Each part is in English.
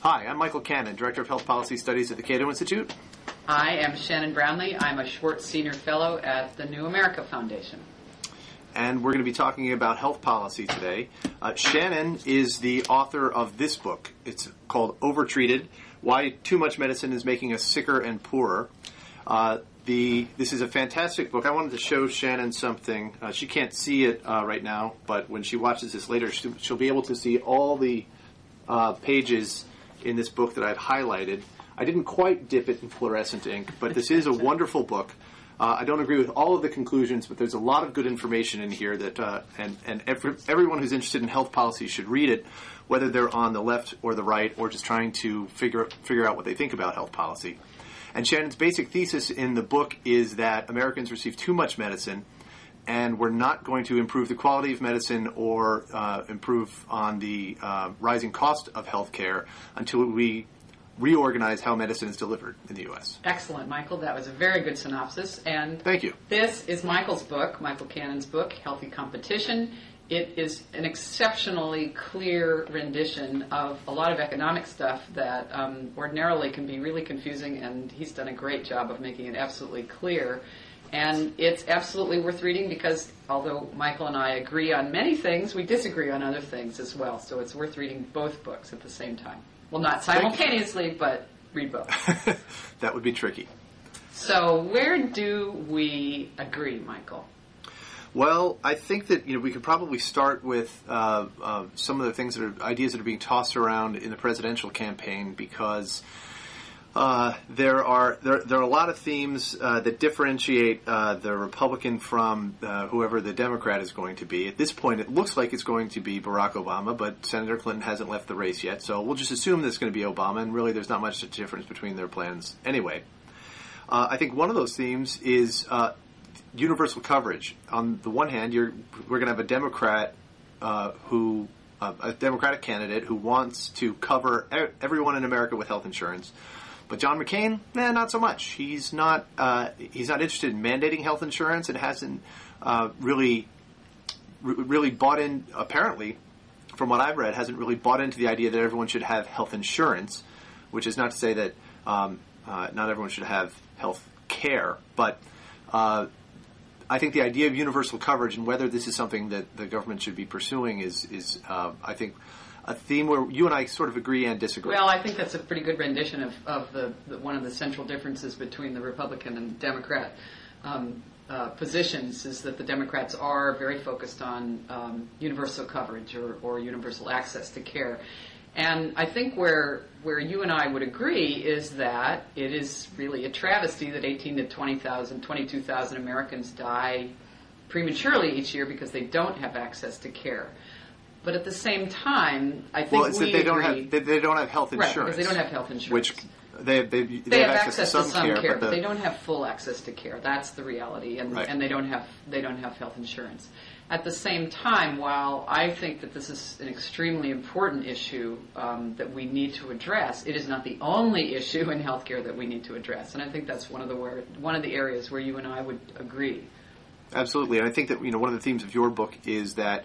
Hi, I'm Michael Cannon, Director of Health Policy Studies at the Cato Institute. I am Shannon Brownlee. I'm a Schwartz Senior Fellow at the New America Foundation. And we're going to be talking about health policy today. Shannon is the author of this book. It's called Overtreated, Why Too Much Medicine is Making Us Sicker and Poorer. This is a fantastic book. I wanted to show Shannon something. She can't see it right now, but when she watches this later, she'll be able to see all the pages in this book that I've highlighted. I didn't quite dip it in fluorescent ink, but this is a wonderful book. I don't agree with all of the conclusions, but there's a lot of good information in here that, and everyone who's interested in health policy should read it, whether they're on the left or the right, or just trying to figure out what they think about health policy. And Shannon's basic thesis in the book is that Americans receive too much medicine, and we're not going to improve the quality of medicine or improve on the rising cost of health care until we reorganize how medicine is delivered in the U.S. Excellent, Michael. That was a very good synopsis. And thank you. This is Michael's book, Michael Cannon's book, Healthy Competition. It is an exceptionally clear rendition of a lot of economic stuff that ordinarily can be really confusing, and he's done a great job of making it absolutely clear. And it's absolutely worth reading because although Michael and I agree on many things, we disagree on other things as well. So it's worth reading both books at the same time. Well, not simultaneously, but read both. That would be tricky. So where do we agree, Michael? Well, I think that we could probably start with some of the things ideas that are being tossed around in the presidential campaign, because there are a lot of themes that differentiate the Republican from whoever the Democrat is going to be. At this point, it looks like it's going to be Barack Obama, but Senator Clinton hasn't left the race yet, so we'll just assume that it's going to be Obama, and really there's not much difference between their plans anyway. I think one of those themes is universal coverage. On the one hand, we're going to have a Democrat a Democratic candidate who wants to cover everyone in America with health insurance. But John McCain, not so much. He's not interested in mandating health insurance, and hasn't really bought in. Apparently, from what I've read, hasn't really bought into the idea that everyone should have health insurance, which is not to say that not everyone should have health care. But I think the idea of universal coverage and whether this is something that the government should be pursuing is I think, a theme where you and I sort of agree and disagree. Well, I think that's a pretty good rendition of the one of the central differences between the Republican and Democrat positions, is that the Democrats are very focused on universal coverage or universal access to care. And I think where you and I would agree is that it is really a travesty that 18,000 to 20,000, 22,000 Americans die prematurely each year because they don't have access to care. But at the same time, I think it's that they don't have health insurance. Right, because they don't have health insurance. Which they have access to some care, but they don't have full access to care. That's the reality, and right. And they don't have health insurance. At the same time, while I think that this is an extremely important issue that we need to address, it is not the only issue in healthcare that we need to address. And I think that's one of the areas where you and I would agree. Absolutely, and I think that one of the themes of your book is that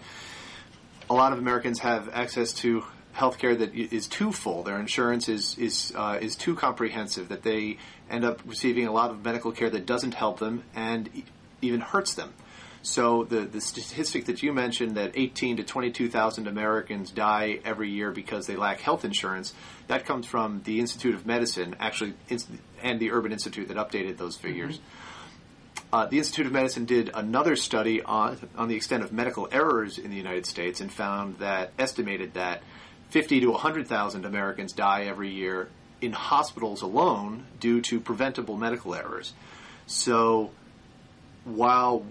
a lot of Americans have access to health care that is too full. Their insurance is too comprehensive, that they end up receiving a lot of medical care that doesn't help them and even hurts them. So the statistic that you mentioned, that 18,000 to 22,000 Americans die every year because they lack health insurance, that comes from the Institute of Medicine, actually, and the Urban Institute that updated those figures. Mm-hmm. The Institute of Medicine did another study on the extent of medical errors in the United States and estimated that 50 to 100,000 Americans die every year in hospitals alone due to preventable medical errors. So while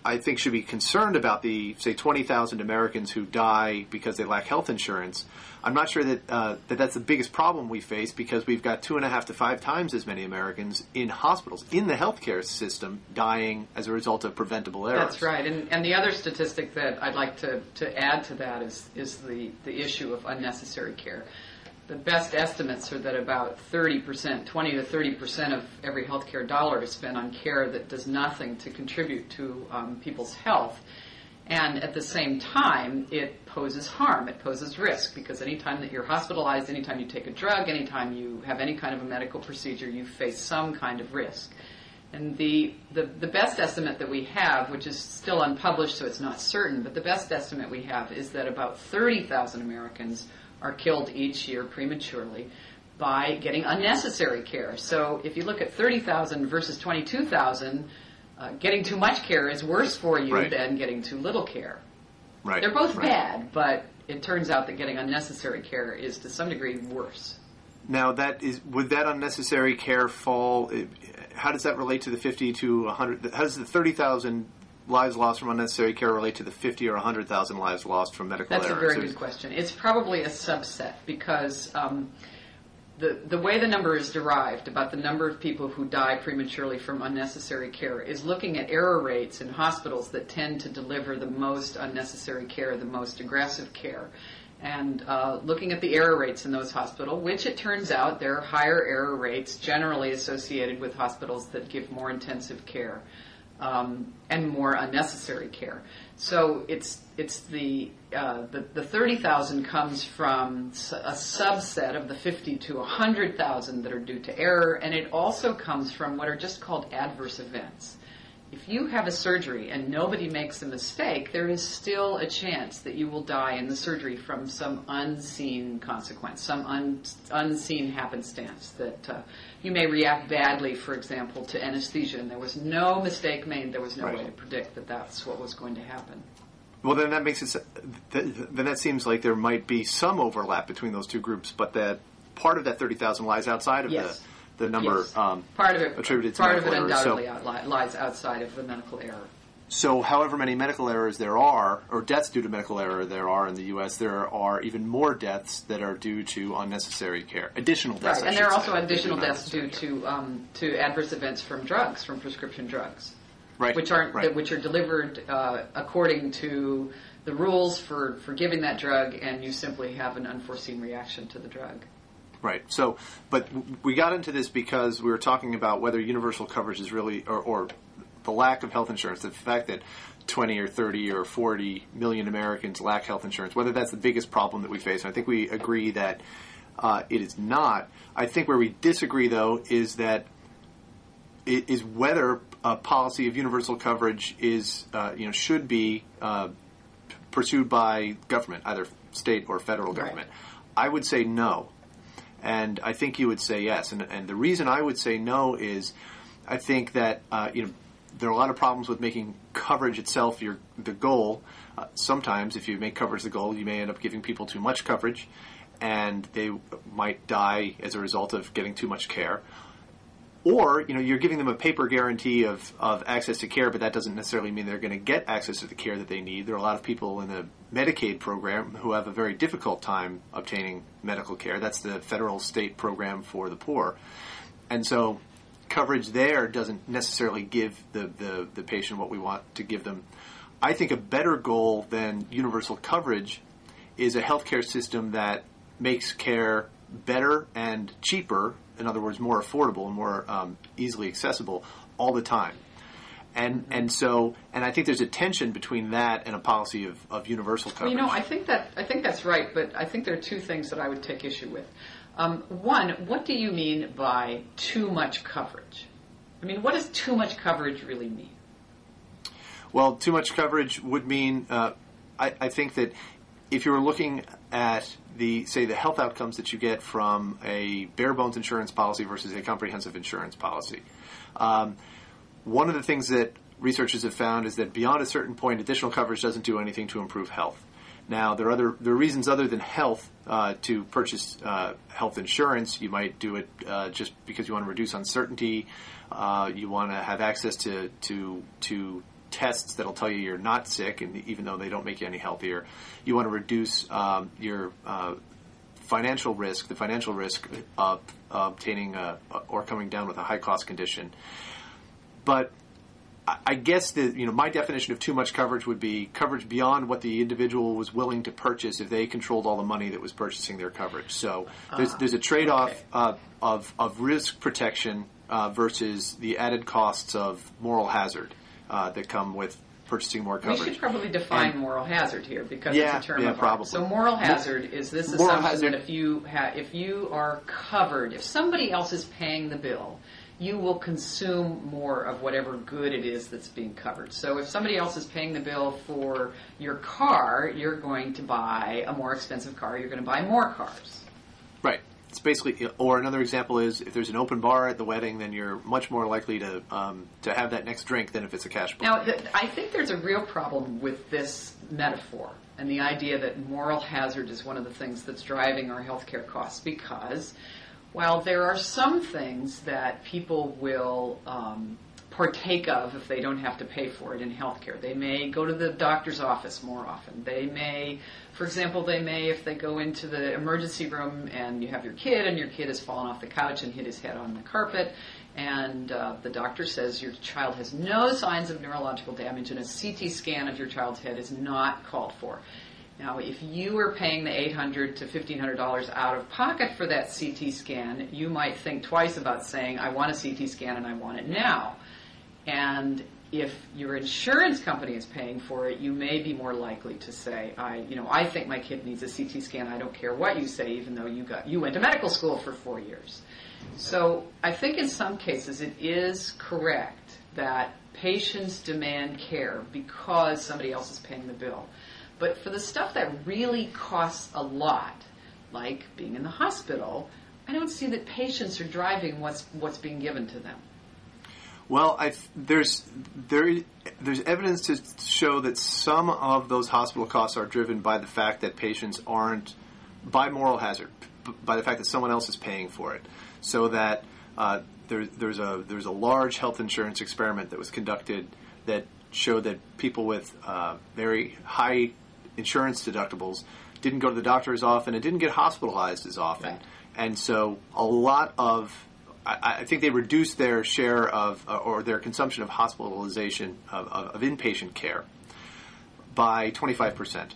I think should be concerned about the, say, 20,000 Americans who die because they lack health insurance, I'm not sure that that's the biggest problem we face, because we've got 2.5 to 5 times as many Americans in hospitals, in the healthcare system, dying as a result of preventable errors. That's right. And the other statistic that I'd like to add to that is the issue of unnecessary care. The best estimates are that about 30%, 20 to 30% of every healthcare dollar is spent on care that does nothing to contribute to people's health. And at the same time, it poses harm, it poses risk, because anytime that you're hospitalized, anytime you take a drug, anytime you have any kind of a medical procedure, you face some kind of risk. And the best estimate that we have, which is still unpublished, so it's not certain, but the best estimate we have is that about 30,000 Americans are killed each year prematurely by getting unnecessary care. So if you look at 30,000 versus 22,000, getting too much care is worse for you than getting too little care. Right. They're both bad, but it turns out that getting unnecessary care is to some degree worse. Now, would that unnecessary care fall? How does that relate to the 50 to 100? How does the 30,000 lives lost from unnecessary care relate to the 50 or 100,000 lives lost from medical error? That's a very good question. It's probably a subset because the way the number is derived about the number of people who die prematurely from unnecessary care is looking at error rates in hospitals that tend to deliver the most unnecessary care, the most aggressive care. And looking at the error rates in those hospitals, which it turns out there are higher error rates generally associated with hospitals that give more intensive care and more unnecessary care. So it's the 30,000 comes from a subset of the 50 to 100,000 that are due to error, and it also comes from what are just called adverse events. If you have a surgery and nobody makes a mistake, there is still a chance that you will die in the surgery from some unseen consequence, some unseen happenstance, that you may react badly, for example, to anesthesia, and there was no mistake made, there was no way to predict that that's what was going to happen. Well, then that makes it. Then that seems like there might be some overlap between those two groups, but that part of that 30,000 lies outside of the number part of it attributed to part medical of it error. undoubtedly lies outside of the medical error. So, however many medical errors there are, or deaths due to medical error there are in the U.S., there are even more deaths that are due to unnecessary care. Additional deaths, and there are also additional deaths due to adverse events from drugs, from prescription drugs. Right. Which are delivered according to the rules for giving that drug, and you simply have an unforeseen reaction to the drug. Right. So, but we got into this because we were talking about whether universal coverage is really, or the lack of health insurance, the fact that 20 or 30 or 40 million Americans lack health insurance, whether that's the biggest problem that we face. And I think we agree that it is not. I think where we disagree, though, is that it is whether a policy of universal coverage is, should be pursued by government, either state or federal government. I would say no. And I think you would say yes. And the reason I would say no is I think that, there are a lot of problems with making coverage itself the goal. Sometimes if you make coverage the goal, you may end up giving people too much coverage, and they might die as a result of getting too much care. Or, you're giving them a paper guarantee of access to care, but that doesn't necessarily mean they're going to get access to the care that they need. There are a lot of people in the Medicaid program who have a very difficult time obtaining medical care. That's the federal state program for the poor. And so coverage there doesn't necessarily give the patient what we want to give them. I think a better goal than universal coverage is a healthcare system that makes care better and cheaper, in other words, more affordable and more easily accessible all the time. And I think there's a tension between that and a policy of universal coverage. Well, I think that's right, but I think there are two things that I would take issue with. One, what do you mean by too much coverage? I mean, what does too much coverage really mean? Well, too much coverage would mean, I think that if you were looking at the health outcomes that you get from a bare bones insurance policy versus a comprehensive insurance policy, one of the things that researchers have found is that beyond a certain point, additional coverage doesn't do anything to improve health. Now, there are reasons other than health to purchase health insurance. You might do it just because you want to reduce uncertainty. You want to have access to tests that'll tell you you're not sick, and even though they don't make you any healthier. You want to reduce your financial risk, the financial risk of obtaining or coming down with a high-cost condition. But I guess that my definition of too much coverage would be coverage beyond what the individual was willing to purchase if they controlled all the money that was purchasing their coverage. So there's a trade-off of risk protection versus the added costs of moral hazard that come with purchasing more coverage. We should probably define moral hazard here because yeah, it's a term yeah, of probably. art. So moral hazard is this assumption that if you are covered, if somebody else is paying the bill, you will consume more of whatever good it is that's being covered. So if somebody else is paying the bill for your car, you're going to buy a more expensive car, you're going to buy more cars. Right. It's basically, or another example is if there's an open bar at the wedding, then you're much more likely to have that next drink than if it's a cash bar. Now, I think there's a real problem with this metaphor and the idea that moral hazard is one of the things that's driving our healthcare costs because while there are some things that people will partake of if they don't have to pay for it in healthcare. They may go to the doctor's office more often. They may, for example, if they go into the emergency room and you have your kid and your kid has fallen off the couch and hit his head on the carpet and the doctor says your child has no signs of neurological damage and a CT scan of your child's head is not called for. Now, if you were paying the $800 to $1,500 out of pocket for that CT scan, you might think twice about saying, I want a CT scan and I want it now. And if your insurance company is paying for it, you may be more likely to say, I think my kid needs a CT scan. I don't care what you say, even though you went to medical school for 4 years. So I think in some cases it is correct that patients demand care because somebody else is paying the bill. But for the stuff that really costs a lot, like being in the hospital, I don't see that patients are driving what's being given to them. Well, there's evidence to show that some of those hospital costs are driven by the fact that patients aren't, by moral hazard, by the fact that someone else is paying for it. So that there's a large health insurance experiment that was conducted that showed that people with very high insurance deductibles didn't go to the doctor as often and didn't get hospitalized as often. Right. And so a lot of, I think they reduced their share of, or their consumption of hospitalization of inpatient care by 25%.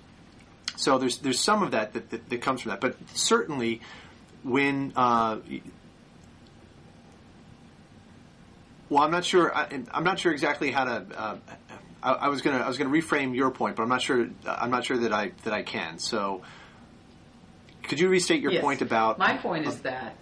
So there's some of that comes from that. But certainly when, well, I'm not sure exactly how to, I was going to reframe your point, but I'm not sure that I can. So, could you restate your point about? My point is that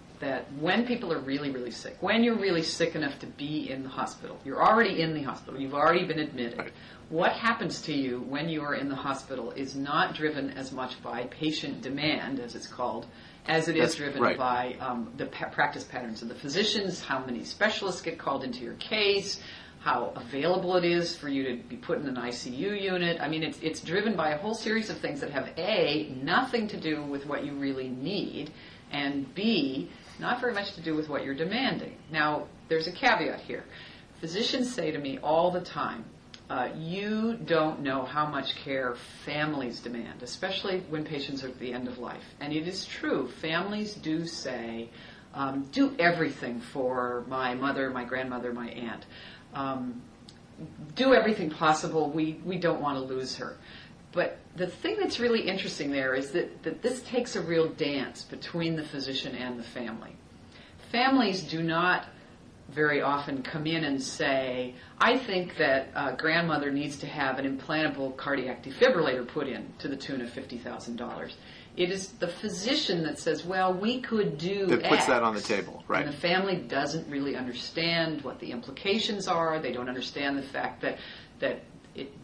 when people are really, really sick, when you're really sick enough to be in the hospital, you're already in the hospital, you've already been admitted. Right. What happens to you when you are in the hospital is not driven as much by patient demand, as it's called, as it is driven by the practice patterns of the physicians, how many specialists get called into your case, how available it is for you to be put in an ICU unit. I mean, it's driven by a whole series of things that have A, nothing to do with what you really need, and B, not very much to do with what you're demanding. Now, there's a caveat here. Physicians say to me all the time, you don't know how much care families demand, especially when patients are at the end of life. And it is true. Families do say, do everything for my mother, my grandmother, my aunt. Do everything possible. We don't want to lose her. But the thing that's really interesting there is that this takes a real dance between the physician and the family. Families do not very often come in and say, I think that grandmother needs to have an implantable cardiac defibrillator put in to the tune of $50,000. It is the physician that says, well, we could do that puts X. that on the table, right? And the family doesn't really understand what the implications are. They don't understand the fact that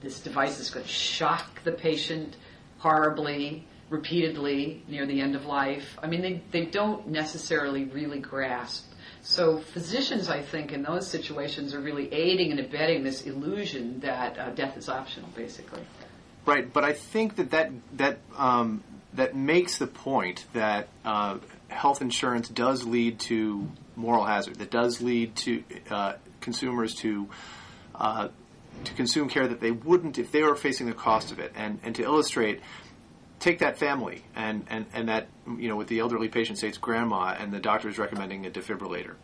this device is going to shock the patient horribly, repeatedly near the end of life. I mean, they don't necessarily really grasp. So physicians, I think, in those situations are really aiding and abetting this illusion that death is optional, basically. Right, but I think that makes the point that health insurance does lead to moral hazard. That does lead to consumers to consume care that they wouldn't if they were facing the cost of it. And to illustrate, take that family and that, with the elderly patient, say it's grandma, and the doctor is recommending a defibrillator.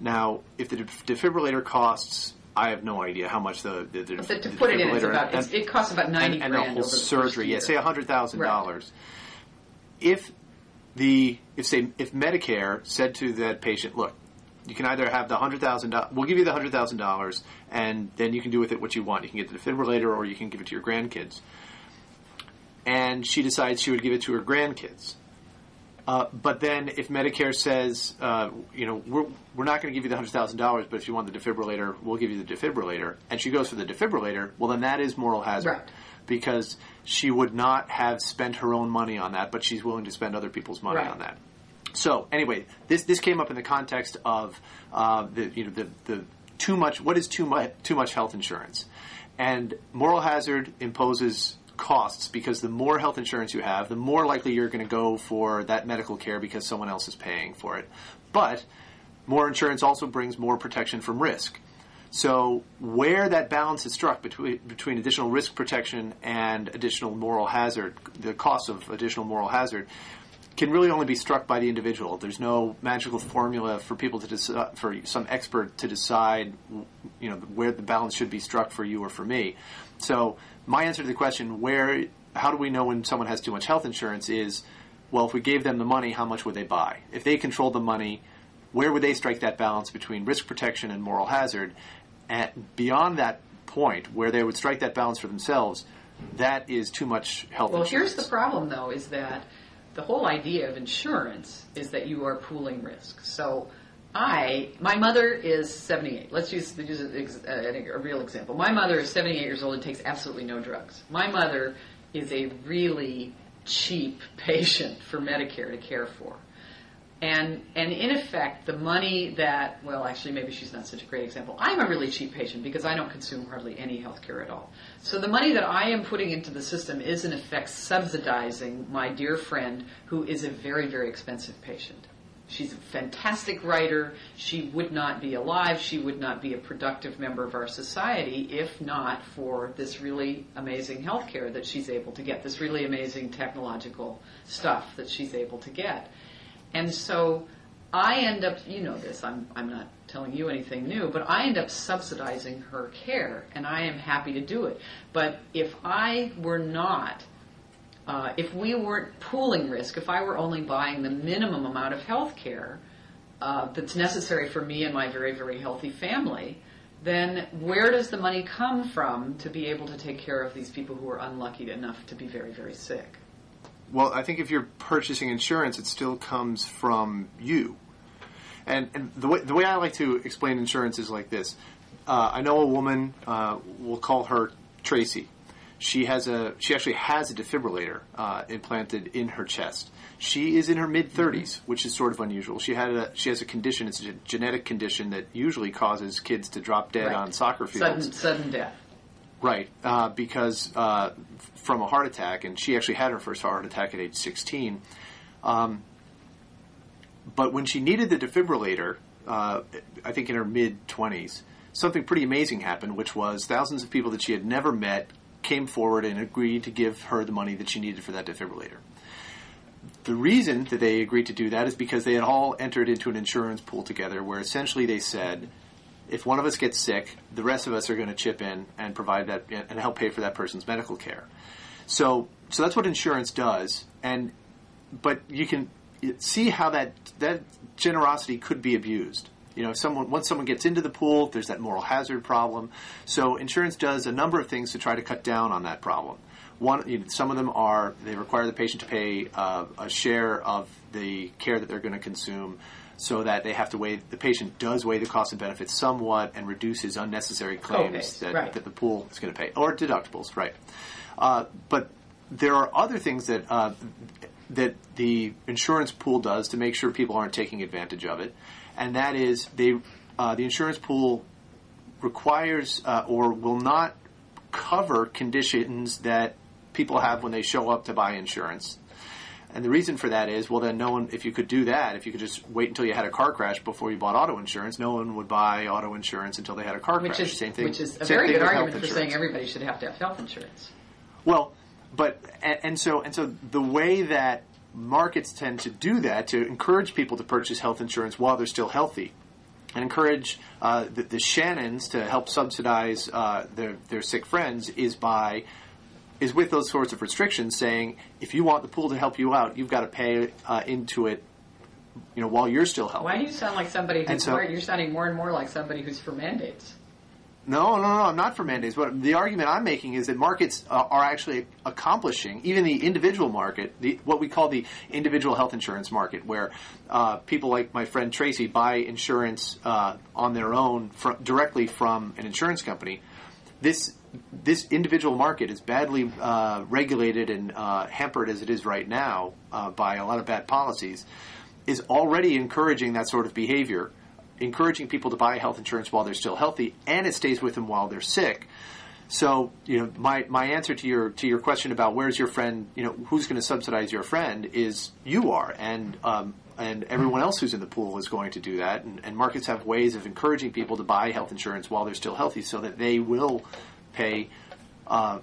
Now, if the defibrillator costs, I have no idea how much the to put it in, it costs about $90,000 and the whole surgery. Say $100,000. Right. If Medicare said to that patient, look, You can either have the $100,000. We'll give you the $100,000, and then you can do with it what you want. You can get the defibrillator, or you can give it to your grandkids. And she decides she would give it to her grandkids. But then, if Medicare says, we're not going to give you the $100,000, but if you want the defibrillator, we'll give you the defibrillator, and she goes for the defibrillator, well, then that is moral hazard. Right. Because she would not have spent her own money on that, but she's willing to spend other people's money right. on that. So anyway, this came up in the context of the too much. What is too much health insurance? And moral hazard imposes costs because the more health insurance you have, the more likely you're going to go for that medical care because someone else is paying for it. But more insurance also brings more protection from risk. So where that balance is struck between additional risk protection and additional moral hazard, the cost of additional moral hazard, can really only be struck by the individual. There's no magical formula for people to decide, for some expert to decide, where the balance should be struck for you or for me. So my answer to the question, how do we know when someone has too much health insurance is, well, if we gave them the money, how much would they buy? If they controlled the money, where would they strike that balance between risk protection and moral hazard? And beyond that point, where they would strike that balance for themselves, that is too much health insurance. Well, here's the problem, though, is that the whole idea of insurance is that you are pooling risk. So my mother is 78. Let's use a real example. My mother is 78 years old and takes absolutely no drugs. My mother is a really cheap patient for Medicare to care for. And in effect, the money that, well, actually, maybe she's not such a great example. I'm a really cheap patient because I don't consume hardly any health care at all. So the money that I am putting into the system is, in effect, subsidizing my dear friend who is a very, very expensive patient. She's a fantastic writer. She would not be alive. She would not be a productive member of our society if not for this really amazing health care that she's able to get, this really amazing technological stuff that she's able to get. And so I end up, this, I'm not telling you anything new, but I end up subsidizing her care, and I am happy to do it. But if I were not, if we weren't pooling risk, if I were only buying the minimum amount of health care that's necessary for me and my very, very healthy family, then where does the money come from to be able to take care of these people who are unlucky enough to be very, very sick? Well, I think if you're purchasing insurance, it still comes from you. And the way I like to explain insurance is like this. I know a woman, we'll call her Tracy. She actually has a defibrillator implanted in her chest. She is in her mid-30s, which is sort of unusual. She has a condition, it's a genetic condition that usually causes kids to drop dead on soccer fields. Sudden death. Right, because from a heart attack, and she actually had her first heart attack at age 16. But when she needed the defibrillator, I think in her mid-20s, something pretty amazing happened, which was thousands of people that she had never met came forward and agreed to give her the money that she needed for that defibrillator. The reason that they agreed to do that is because they had all entered into an insurance pool together where essentially they said, if one of us gets sick, the rest of us are going to chip in and provide that and help pay for that person's medical care. So that's what insurance does. But you can see how that generosity could be abused. Once someone gets into the pool, there's that moral hazard problem. So insurance does a number of things to try to cut down on that problem. Some of them are they require the patient to pay a share of the care that they're going to consume, so that they have to the patient does weigh the cost and benefits somewhat and reduces unnecessary claims that the pool is going to pay, or deductibles, right? But there are other things that the insurance pool does to make sure people aren't taking advantage of it, and that is the insurance pool requires or will not cover conditions that people have when they show up to buy insurance. And the reason for that is, well, then if you could do that, if you could just wait until you had a car crash before you bought auto insurance, no one would buy auto insurance until they had a car crash. Same thing. Which is a very good argument for saying everybody should have to have health insurance. Well, so the way that markets tend to do that, to encourage people to purchase health insurance while they're still healthy, and encourage the Shannons to help subsidize their sick friends, is with those sorts of restrictions, saying if you want the pool to help you out, you've got to pay into it while you're still healthy. Why do you sound like somebody who's you're sounding more and more like somebody who's for mandates? No, I'm not for mandates. But the argument I'm making is that markets are actually accomplishing, even the individual market, what we call the individual health insurance market, where people like my friend Tracy buy insurance on their own directly from an insurance company. This individual market is badly regulated and hampered as it is right now by a lot of bad policies, is already encouraging that sort of behavior, encouraging people to buy health insurance while they're still healthy, and it stays with them while they're sick. So, my answer to your question about where's your friend, who's going to subsidize your friend is you are, and everyone else who's in the pool is going to do that. And markets have ways of encouraging people to buy health insurance while they're still healthy, so that they will pay for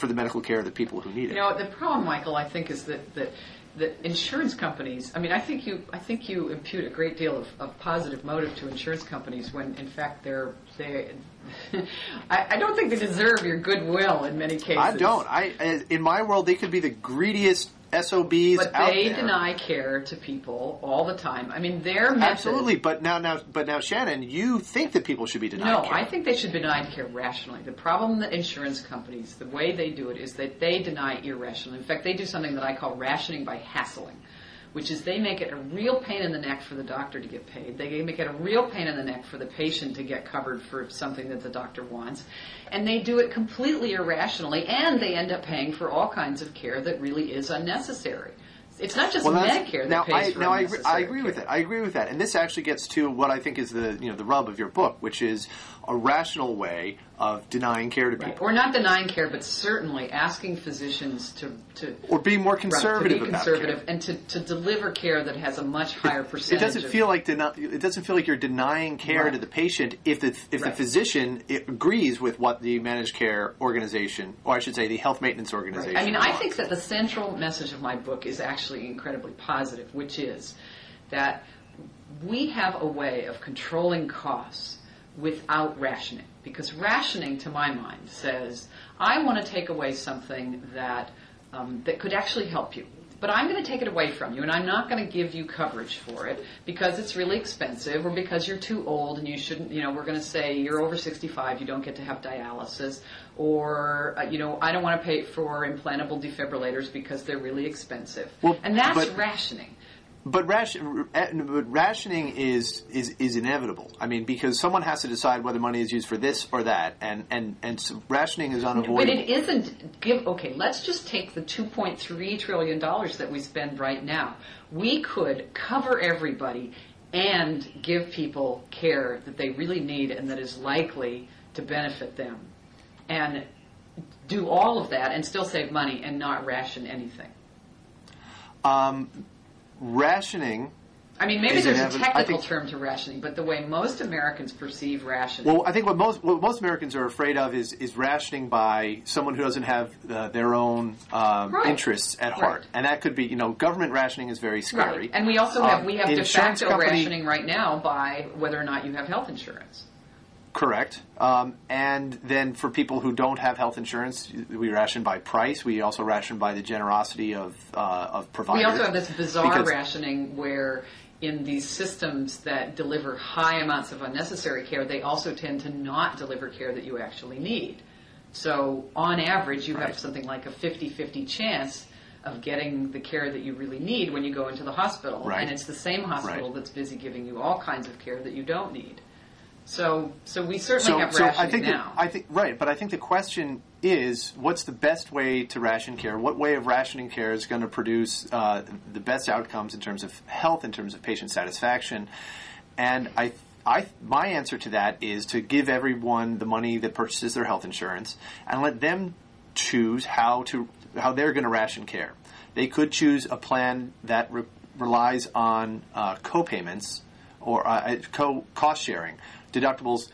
the medical care of the people who need it. The problem, Michael, I think, is that insurance companies, I think you impute a great deal of positive motive to insurance companies when, in fact, I don't think they deserve your goodwill in many cases. I don't. In my world, they could be the greediest SOBs but out there. But they deny care to people all the time. Their method... Absolutely, but now, Shannon, you think that people should be denied care. No, I think they should be denied care rationally. The problem that insurance companies, the way they do it, is that they deny irrationally. In fact, they do something that I call rationing by hassling, which is they make it a real pain in the neck for the doctor to get paid. They make it a real pain in the neck for the patient to get covered for something that the doctor wants. And they do it completely irrationally, and they end up paying for all kinds of care that really is unnecessary. It's not just Medicare that pays for unnecessary I agree with it. I agree with that. And this actually gets to what I think is the rub of your book, which is a rational way of denying care to people. Or not denying care, but certainly asking physicians to or being more conservative about care. And to deliver care that has a much higher percentage. It doesn't feel like you're denying care to the patient if the physician agrees with what the managed care organization, or I should say the health maintenance organization. I think that the central message of my book is actually incredibly positive, which is that we have a way of controlling costs without rationing. Because rationing, to my mind, says, I want to take away something that could actually help you. But I'm going to take it away from you, and I'm not going to give you coverage for it because it's really expensive or because you're too old and you shouldn't, we're going to say you're over 65, you don't get to have dialysis, or, I don't want to pay for implantable defibrillators because they're really expensive. And that's rationing. But rationing is inevitable. Because someone has to decide whether money is used for this or that, and so rationing is unavoidable. But it isn't. Okay, let's just take the $2.3 trillion that we spend right now. We could cover everybody and give people care that they really need and that is likely to benefit them, and do all of that and still save money and not ration anything. Rationing. Maybe there's a technical term to rationing, but the way most Americans perceive rationing. Well, I think what most Americans are afraid of is rationing by someone who doesn't have their own interests at heart, and that could be government rationing is very scary. Right. And we also have de facto rationing right now by whether or not you have health insurance. Correct. And then for people who don't have health insurance, we ration by price. We also ration by the generosity of providers. We also have this bizarre rationing where in these systems that deliver high amounts of unnecessary care, they also tend to not deliver care that you actually need. So on average, you have something like a 50-50 chance of getting the care that you really need when you go into the hospital. Right. And it's the same hospital that's busy giving you all kinds of care that you don't need. So we certainly have rationing now. But I think the question is, what's the best way to ration care? What way of rationing care is going to produce the best outcomes in terms of health, in terms of patient satisfaction? And my answer to that is to give everyone the money that purchases their health insurance and let them choose how they're going to ration care. They could choose a plan that relies on co-payments or cost sharing. Deductibles,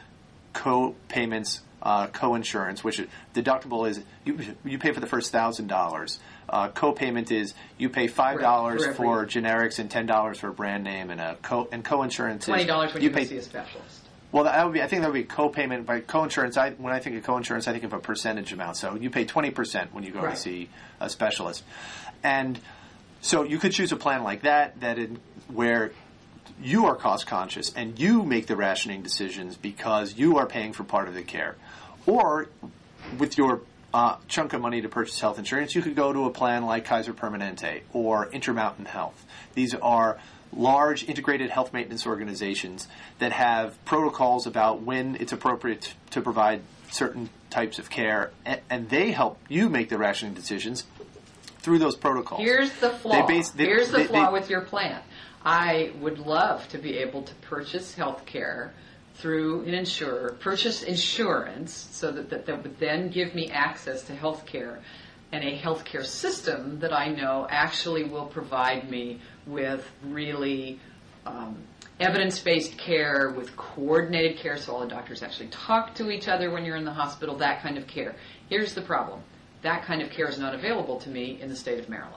co-payments, co-insurance, which deductible is you pay for the first $1,000. Co-payment is you pay $5 for generics and $10 for a brand name, and co-insurance is $20 when you see a specialist. Well, I think that would be co-payment. By co-insurance, when I think of co-insurance, I think of a percentage amount. So you pay 20% when you go to see a specialist, and So you could choose a plan like that, where you are cost conscious and you make the rationing decisions because you are paying for part of the care. Or with your chunk of money to purchase health insurance, you could go to a plan like Kaiser Permanente or Intermountain Health. These are large integrated health maintenance organizations that have protocols about when it's appropriate to provide certain types of care, and they help you make the rationing decisions through those protocols. Here's the flaw. Here's the flaw with your plan. I would love to be able to purchase health care through an insurer, purchase insurance, so that would then give me access to health care, and a health care system that I know actually will provide me with really evidence-based care, with coordinated care, so all the doctors actually talk to each other when you're in the hospital, that kind of care. Here's the problem. That kind of care is not available to me in the state of Maryland.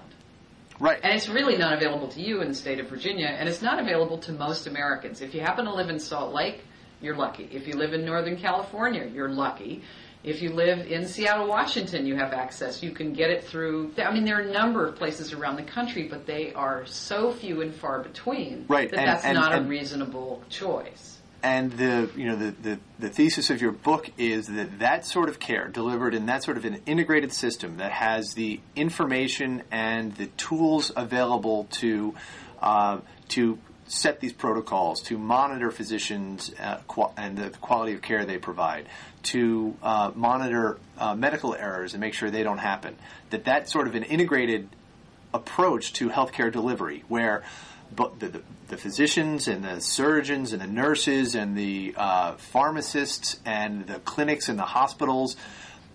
Right. And it's really not available to you in the state of Virginia, and it's not available to most Americans. If you happen to live in Salt Lake, you're lucky. If you live in Northern California, you're lucky. If you live in Seattle, Washington, you have access. You can get it through, there are a number of places around the country, but they are so few and far between that's not a reasonable choice. And the thesis of your book is that sort of care delivered in that sort of an integrated system that has the information and the tools available to set these protocols, to monitor physicians and the quality of care they provide, to monitor medical errors and make sure they don't happen. That sort of an integrated approach to healthcare delivery, where the physicians and the surgeons and the nurses and the pharmacists and the clinics and the hospitals,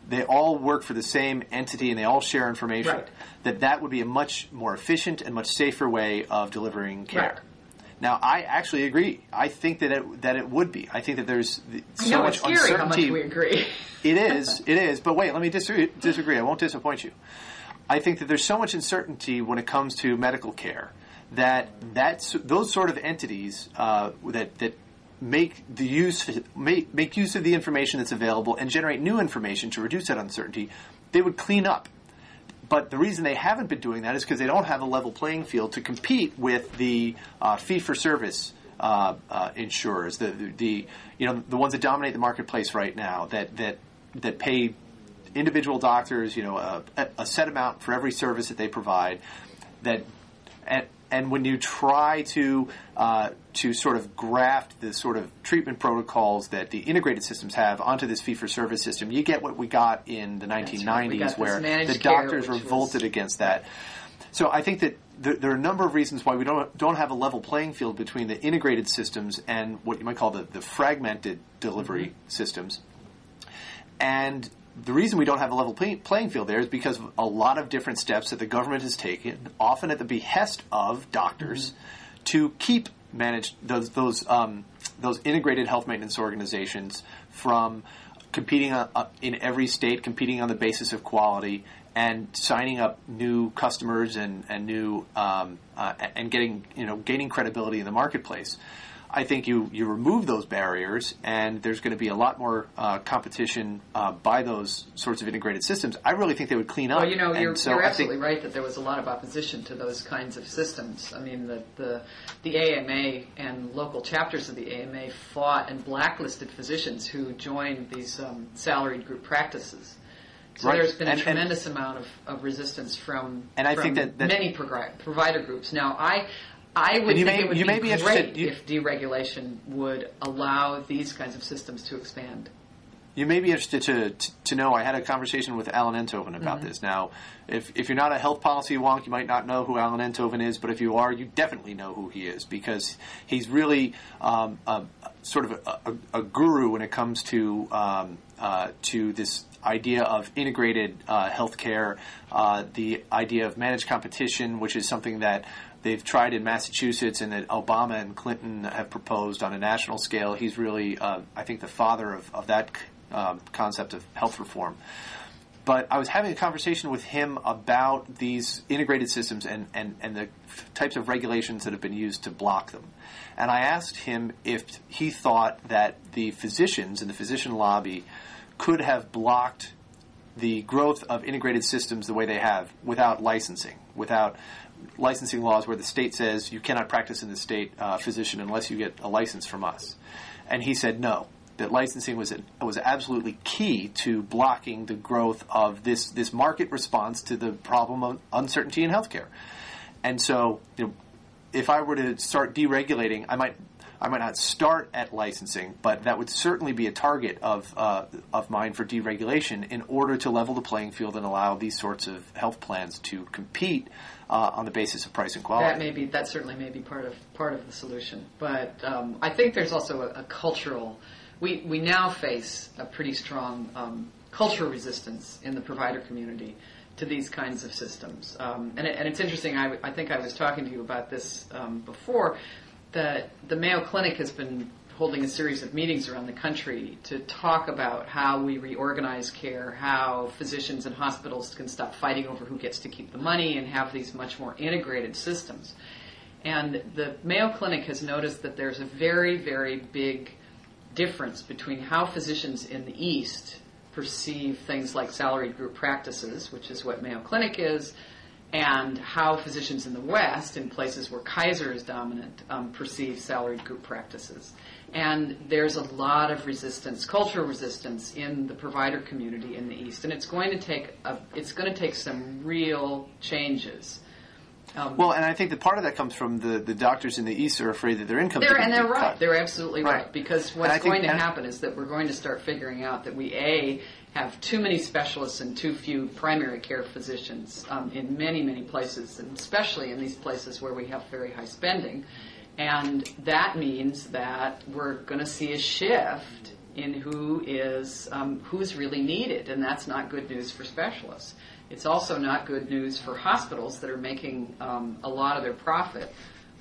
they all work for the same entity and they all share information. Right. That would be a much more efficient and much safer way of delivering care. Right. Now, I actually agree. I think that it would be. I think that there's so much it's scary uncertainty. How much we agree. It is. But wait, let me disagree. I won't disappoint you. I think that there's so much uncertainty when it comes to medical care those sort of entities that make use of the information that's available and generate new information to reduce that uncertainty, they would clean up. But the reason they haven't been doing that is because they don't have a level playing field to compete with the fee-for-service insurers, the ones that dominate the marketplace right now, that pay individual doctors a set amount for every service that they provide. And when you try to sort of graft the sort of treatment protocols that the integrated systems have onto this fee-for-service system, you get what we got in the 1990s, where the doctors revolted against that. So I think that there are a number of reasons why we don't have a level playing field between the integrated systems and what you might call the fragmented delivery systems. And the reason we don't have a level playing field there is because of a lot of different steps that the government has taken, often at the behest of doctors, to keep managed those integrated health maintenance organizations from competing in every state, competing on the basis of quality, and signing up new customers and new and gaining credibility in the marketplace. I think you remove those barriers, and there's going to be a lot more competition by those sorts of integrated systems. I really think they would clean up. Well, you're absolutely right that there was a lot of opposition to those kinds of systems. I mean, the AMA and local chapters of the AMA fought and blacklisted physicians who joined these salaried group practices. So there's been a tremendous amount of resistance from I think that many provider groups. Now, I would think it would be great if deregulation would allow these kinds of systems to expand. You may be interested to know, I had a conversation with Alan Enthoven about this. Now, if you're not a health policy wonk, you might not know who Alan Enthoven is, but if you are, you definitely know who he is, because he's really sort of a guru when it comes to this idea of integrated healthcare, the idea of managed competition, which is something that they've tried in Massachusetts and that Obama and Clinton have proposed on a national scale. He's really, I think, the father of that concept of health reform. But I was having a conversation with him about these integrated systems and the types of regulations that have been used to block them. And I asked him if he thought that the physicians and the physician lobby could have blocked the growth of integrated systems the way they have without licensing, without licensing laws where the state says you cannot practice in the state physician unless you get a license from us. And he said no, that licensing was absolutely key to blocking the growth of this market response to the problem of uncertainty in healthcare. And so, if I were to start deregulating, I might not start at licensing, but that would certainly be a target of mine for deregulation in order to level the playing field and allow these sorts of health plans to compete on the basis of price and quality. That certainly may be part of the solution. But I think there's also a cultural. We now face a pretty strong cultural resistance in the provider community to these kinds of systems. And it's interesting, I think I was talking to you about this before, that the Mayo Clinic has been holding a series of meetings around the country to talk about how we reorganize care, how physicians and hospitals can stop fighting over who gets to keep the money and have these much more integrated systems. And the Mayo Clinic has noticed that there's a very, very big difference between how physicians in the East perceive things like salaried group practices, which is what Mayo Clinic is, and how physicians in the West, in places where Kaiser is dominant, perceive salaried group practices. And there's a lot of resistance, cultural resistance, in the provider community in the East, and it's going to take some real changes. Well, and I think that part of that comes from the doctors in the East are afraid that their incomes are going to be cut. And they're right. They're absolutely right. Because what's going to happen is that we're going to start figuring out that we, have too many specialists and too few primary care physicians in many, many places, and especially in these places where we have very high spending. And that means that we're going to see a shift in who's really needed, and that's not good news for specialists. It's also not good news for hospitals that are making a lot of their profit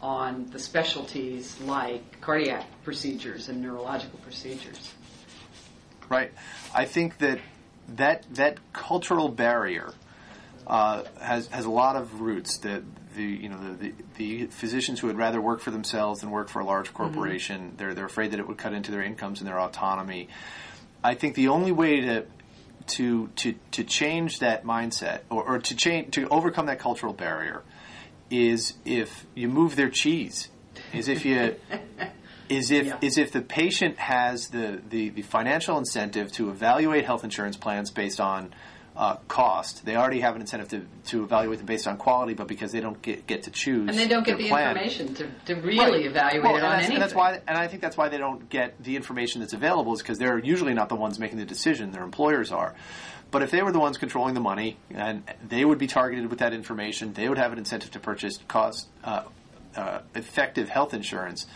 on the specialties like cardiac procedures and neurological procedures. Right. I think that cultural barrier has a lot of roots. That the physicians who would rather work for themselves than work for a large corporation, they're afraid that it would cut into their incomes and their autonomy. I think the only way to change that mindset or to overcome that cultural barrier is if you move their cheese. Is if the patient has the financial incentive to evaluate health insurance plans based on cost. They already have an incentive to evaluate them based on quality, but because they don't get to choose, and they don't get the information to really evaluate it on anything. And I think that's why they don't get the information that's available, is because they're usually not the ones making the decision. Their employers are. But if they were the ones controlling the money, and they would be targeted with that information, they would have an incentive to purchase effective health insurance.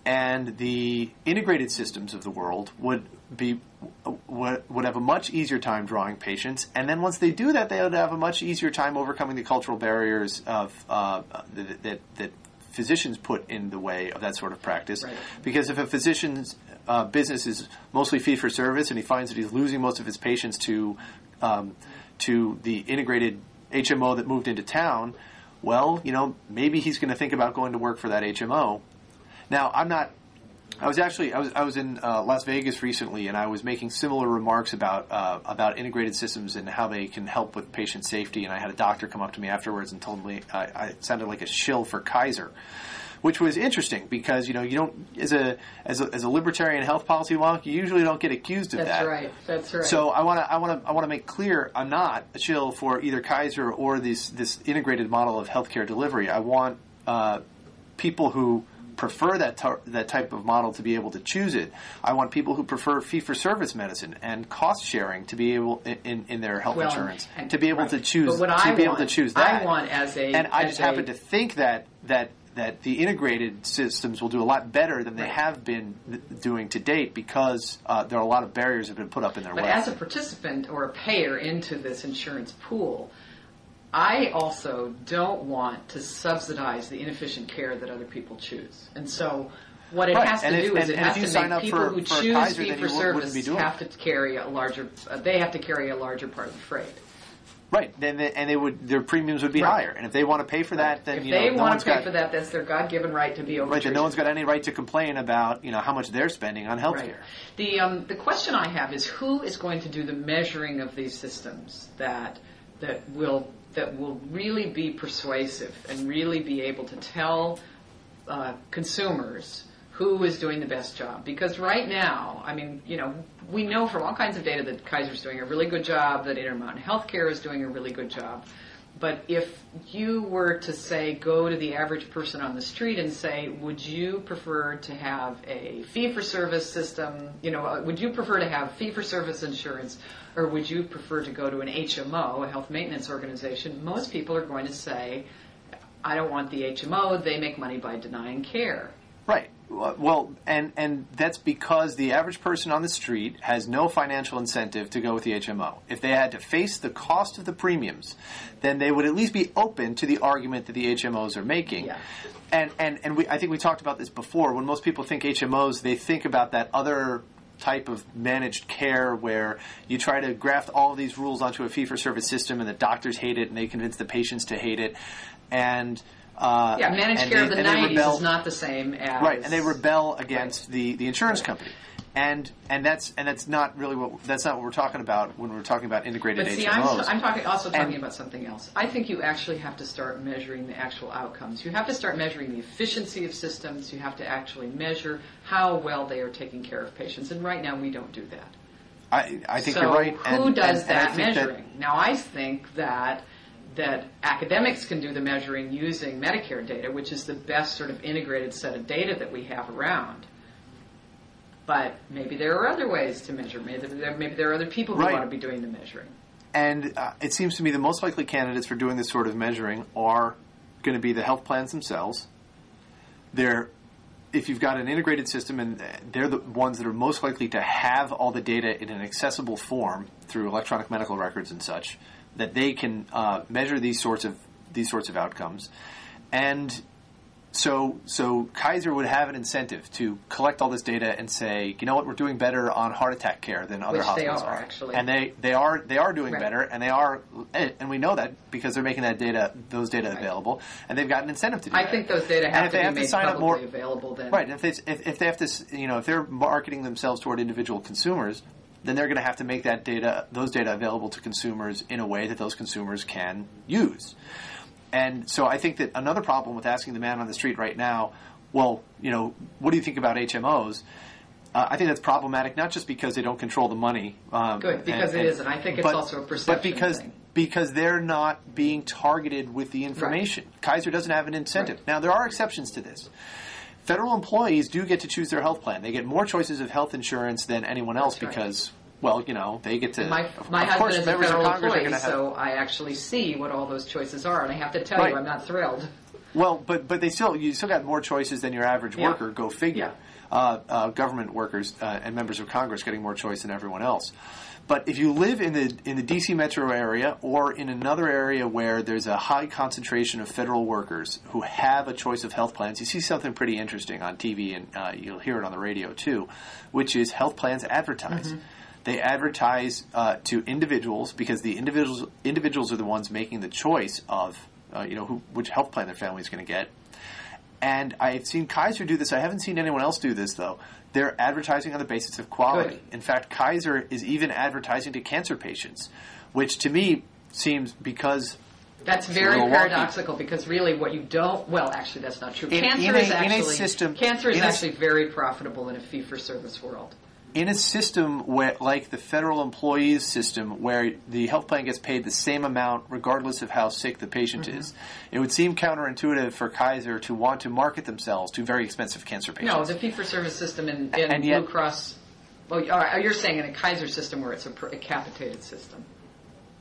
And the integrated systems of the world would have a much easier time drawing patients, and then once they do that, they would have a much easier time overcoming the cultural barriers of that physicians put in the way of that sort of practice. Right. Because if a physician's business is mostly fee for service, and he finds that he's losing most of his patients to the integrated HMO that moved into town, well, maybe he's going to think about going to work for that HMO. Now, I was in Las Vegas recently, and I was making similar remarks about integrated systems and how they can help with patient safety. And I had a doctor come up to me afterwards and told me I sounded like a shill for Kaiser, which was interesting because you don't as a libertarian health policy wonk, you usually don't get accused of that. That's right. So I want to make clear I'm not a shill for either Kaiser or this integrated model of healthcare delivery. I want people who prefer that type of model to be able to choose it. I want people who prefer fee-for-service medicine and cost sharing to be able in their health insurance to be able to choose able to choose that. I want I just happen to think that the integrated systems will do a lot better than they have been doing to date because there are a lot of barriers that have been put up in their way. But as a participant or a payer into this insurance pool, I also don't want to subsidize the inefficient care that other people choose. And so what it has to do is it has to make people who choose fee-for-service have to carry a larger part of the freight. Right. Then their premiums would be higher. And if they want to pay for that, then if they want to pay for that, that's their God-given right to be overtreated. Right. Then no one's got any right to complain about how much they're spending on health care. Right. The question I have is who is going to do the measuring of these systems that will that will really be persuasive and really be able to tell consumers who is doing the best job. Because right now, I mean, we know from all kinds of data that Kaiser's doing a really good job, that Intermountain Healthcare is doing a really good job. But if you were to say, go to the average person on the street and say, would you prefer to have a fee-for-service system, would you prefer to have fee-for-service insurance, or would you prefer to go to an HMO, a health maintenance organization? Most people are going to say, I don't want the HMO, they make money by denying care. Right. Well, and that's because the average person on the street has no financial incentive to go with the HMO. If they had to face the cost of the premiums, then they would at least be open to the argument that the HMOs are making. Yeah. And I think we talked about this before. When most people think HMOs, they think about that other type of managed care where you try to graft all of these rules onto a fee-for-service system, and the doctors hate it, and they convince the patients to hate it. And managed care of the 90s is not the same as... Right, and they rebel against the insurance company. And that's not really what we're talking about when we're talking about integrated HMOs. I'm talking about something else. I think you actually have to start measuring the actual outcomes. You have to start measuring the efficiency of systems. You have to actually measure how well they are taking care of patients. And right now we don't do that. I think you're right. Who does that measuring? Now I think that academics can do the measuring using Medicare data, which is the best sort of integrated set of data that we have around. But maybe there are other ways to measure. Maybe there are other people who want to be doing the measuring. And it seems to me the most likely candidates for doing this sort of measuring are going to be the health plans themselves. If you've got an integrated system, and they're the ones that are most likely to have all the data in an accessible form through electronic medical records and such, that they can measure these sorts of outcomes. And so Kaiser would have an incentive to collect all this data and say, you know what, we're doing better on heart attack care than other hospitals are. Actually. And they are doing better, and we know that because they're making those data available, and they've got an incentive to do that. I think those data have to be made publicly available then. Right, and if they have to, if they're marketing themselves toward individual consumers, then they're going to have to make those data available to consumers in a way that those consumers can use. And so I think that another problem with asking the man on the street right now, well, what do you think about HMOs? I think that's problematic, not just because they don't control the money. Good, because it isn't. I think it's also a perception thing. Because they're not being targeted with the information. Right. Kaiser doesn't have an incentive. Right. Now, there are exceptions to this. Federal employees do get to choose their health plan. They get more choices of health insurance than anyone else because, they get to... My husband is a federal employee, so I actually see what all those choices are, and I have to tell you, I'm not thrilled. Well, but you still got more choices than your average worker, go figure. Yeah. Government workers and members of Congress getting more choice than everyone else. But if you live in the D.C. metro area or in another area where there's a high concentration of federal workers who have a choice of health plans, you see something pretty interesting on TV, and you'll hear it on the radio too, which is health plans advertise. Mm-hmm. They advertise to individuals because the individuals are the ones making the choice of which health plan their family is going to get. And I've seen Kaiser do this. I haven't seen anyone else do this, though. They're advertising on the basis of quality. Good. In fact, Kaiser is even advertising to cancer patients, which to me seems because... That's very paradoxical because really what you don't... Well, actually, that's not true. Cancer is actually very profitable in a fee-for-service world. In a system like the federal employees system, where the health plan gets paid the same amount regardless of how sick the patient is, it would seem counterintuitive for Kaiser to want to market themselves to very expensive cancer patients. No, the fee-for-service system in Blue Cross... Well, you're saying in a Kaiser system where it's a capitated system.